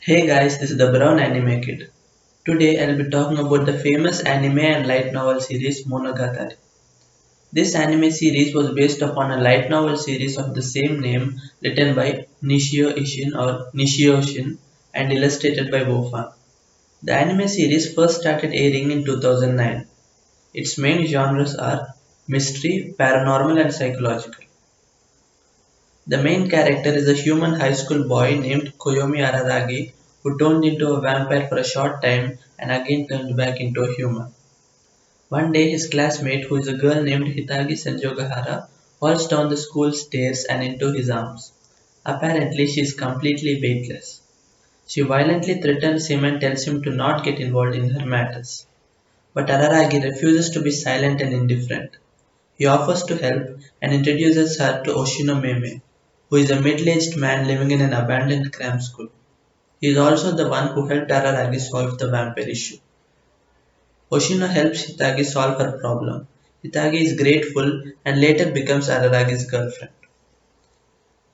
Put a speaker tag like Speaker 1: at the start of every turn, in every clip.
Speaker 1: Hey guys, this is the Brown Anime Kid. Today I'll be talking about the famous anime and light novel series Monogatari. This anime series was based upon a light novel series of the same name written by Nishio Ishin or Nishio Shin and illustrated by Wofan. The anime series first started airing in 2009. Its main genres are mystery, paranormal and psychological. The main character is a human high school boy named Koyomi Araragi who turned into a vampire for a short time and again turned back into a human. One day his classmate, who is a girl named Hitagi Sanjogahara, falls down the school stairs and into his arms. Apparently she is completely weightless. She violently threatens him and tells him to not get involved in her matters. But Araragi refuses to be silent and indifferent. He offers to help and introduces her to Oshino Meme, who is a middle-aged man living in an abandoned cram school. He is also the one who helped Araragi solve the vampire issue. Oshino helps Hitagi solve her problem. Hitagi is grateful and later becomes Araragi's girlfriend.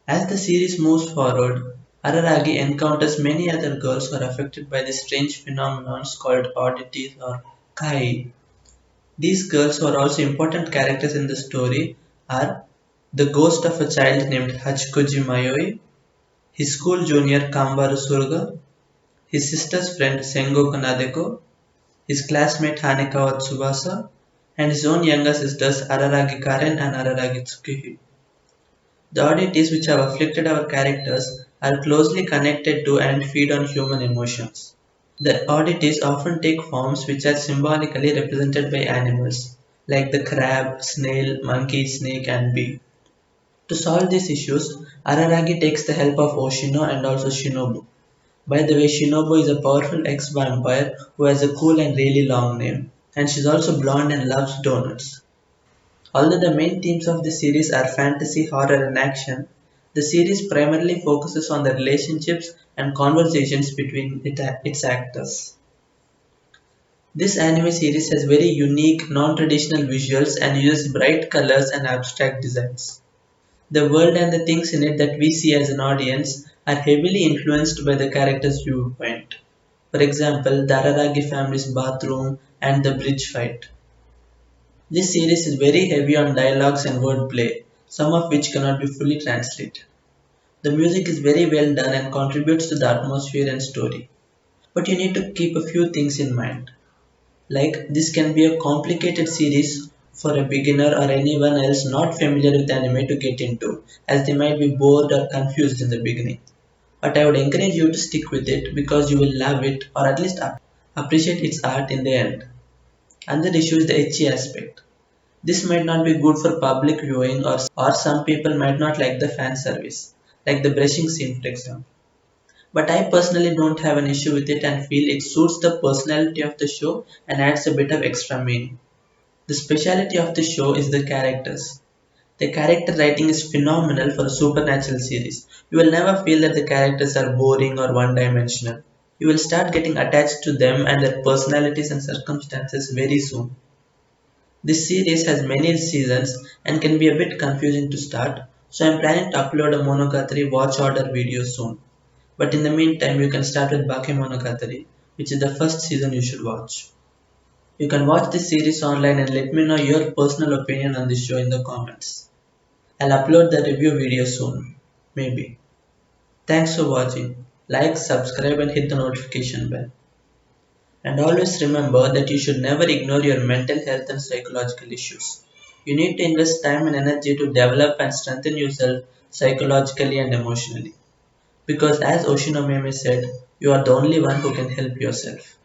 Speaker 1: As the series moves forward, Araragi encounters many other girls who are affected by the strange phenomenon called oddities or kai. These girls, who are also important characters in the story, are the ghost of a child named Hachikoji Mayoi, his school junior Kambaru Suruga, his sister's friend Sengoku Nadeko, his classmate Hanekawa Tsubasa, and his own younger sisters Araragi Karen and Araragi Tsukihi. The oddities which have afflicted our characters are closely connected to and feed on human emotions. The oddities often take forms which are symbolically represented by animals, like the crab, snail, monkey, snake, and bee. To solve these issues, Araragi takes the help of Oshino and also Shinobu. By the way, Shinobu is a powerful ex-vampire who has a cool and really long name, and she's also blonde and loves donuts. Although the main themes of the series are fantasy, horror, and action, the series primarily focuses on the relationships and conversations between its actors. This anime series has very unique, non-traditional visuals and uses bright colors and abstract designs. The world and the things in it that we see as an audience are heavily influenced by the character's viewpoint. For example, the Araragi family's bathroom and the bridge fight. This series is very heavy on dialogues and wordplay, some of which cannot be fully translated. The music is very well done and contributes to the atmosphere and story. But you need to keep a few things in mind. Like, this can be a complicated series for a beginner or anyone else not familiar with anime to get into, as they might be bored or confused in the beginning. But I would encourage you to stick with it because you will love it or at least appreciate its art in the end. Another issue is the ecchi aspect. This might not be good for public viewing or some people might not like the fan service, like the brushing scene for example. But I personally don't have an issue with it and feel it suits the personality of the show and adds a bit of extra meaning. The speciality of the show is the characters. The character writing is phenomenal for a supernatural series. You will never feel that the characters are boring or one dimensional. You will start getting attached to them and their personalities and circumstances very soon. This series has many seasons and can be a bit confusing to start, so I'm planning to upload a Monogatari watch order video soon. But in the meantime, you can start with Bakemonogatari, which is the first season you should watch. You can watch this series online and let me know your personal opinion on this show in the comments. I'll upload the review video soon. Maybe. Thanks for watching. Like, subscribe and hit the notification bell. And always remember that you should never ignore your mental health and psychological issues. You need to invest time and energy to develop and strengthen yourself psychologically and emotionally. Because as Oshino Meme said, you are the only one who can help yourself.